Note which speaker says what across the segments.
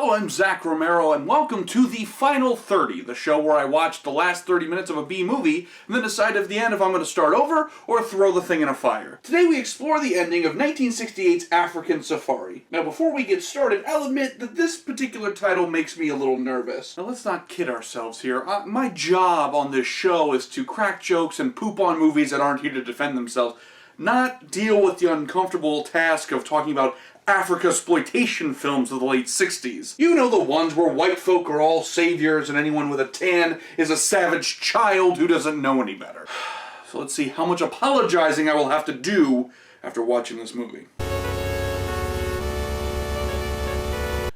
Speaker 1: Hello, I'm Zac Romero, and welcome to the Final 30, the show where I watch the last 30 minutes of a B movie and then decide at the end if I'm going to start over or throw the thing in a fire. Today we explore the ending of 1968's African Safari. Now before we get started, I'll admit that this particular title makes me a little nervous. Now let's not kid ourselves here. My job on this show is to crack jokes and poop on movies that aren't here to defend themselves, not deal with the uncomfortable task of talking about Africa-exploitation films of the late 60s. You know, the ones where white folk are all saviors and anyone with a tan is a savage child who doesn't know any better. So let's see how much apologizing I will have to do after watching this movie.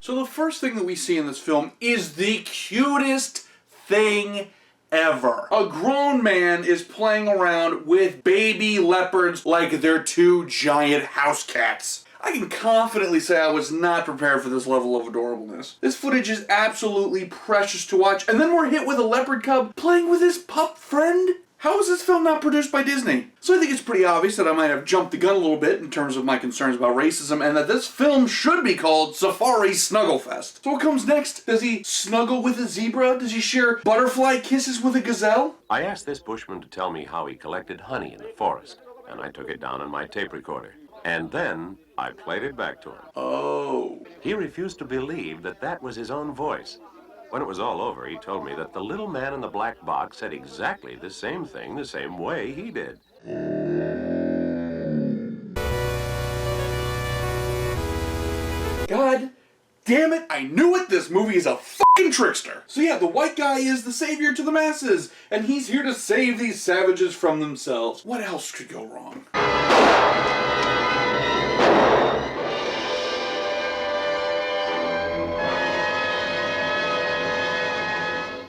Speaker 1: So the first thing that we see in this film is the cutest thing ever. A grown man is playing around with baby leopards like they're two giant house cats. I can confidently say I was not prepared for this level of adorableness. This footage is absolutely precious to watch, and then we're hit with a leopard cub playing with his pup friend? How is this film not produced by Disney? So I think it's pretty obvious that I might have jumped the gun a little bit in terms of my concerns about racism, and that this film should be called Safari Snugglefest. So what comes next? Does he snuggle with a zebra? Does he share butterfly kisses with a gazelle?
Speaker 2: I asked this bushman to tell me how he collected honey in the forest, and I took it down on my tape recorder. And then I played it back to him.
Speaker 1: Oh.
Speaker 2: He refused to believe that that was his own voice. When it was all over, he told me that the little man in the black box said exactly the same thing the same way he did.
Speaker 1: God damn it, I knew it! This movie is a fucking trickster! So yeah, the white guy is the savior to the masses, and he's here to save these savages from themselves. What else could go wrong?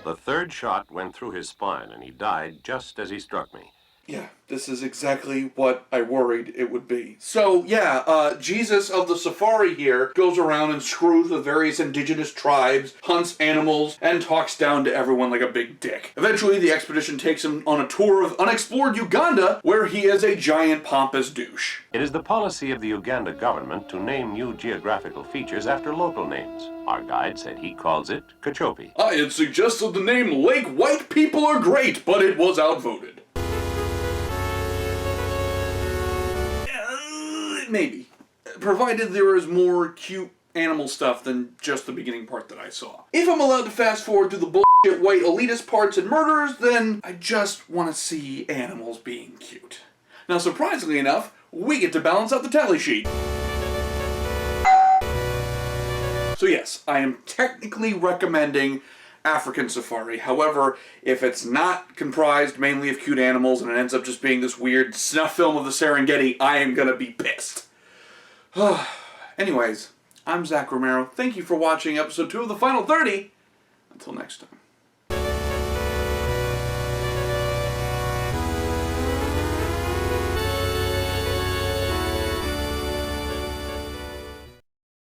Speaker 2: The third shot went through his spine, and he died just as he struck me.
Speaker 1: Yeah, this is exactly what I worried it would be. So, yeah, Jesus of the Safari here goes around and screws with various indigenous tribes, hunts animals, and talks down to everyone like a big dick. Eventually, the expedition takes him on a tour of unexplored Uganda, where he is a giant pompous douche.
Speaker 2: It is the policy of the Uganda government to name new geographical features after local names. Our guide said he calls it Cachope.
Speaker 1: I had suggested the name Lake White People Are Great, but it was outvoted. Maybe. Provided there is more cute animal stuff than just the beginning part that I saw. If I'm allowed to fast forward through the bullshit white elitist parts and murders, then I just want to see animals being cute. Now, surprisingly enough, we get to balance out the tally sheet. So yes, I am technically recommending African Safari. However, if it's not comprised mainly of cute animals and it ends up just being this weird snuff film of the Serengeti, I am gonna be pissed. Anyways, I'm Zac Romero. Thank you for watching episode 2 of The Final 30. Until next time.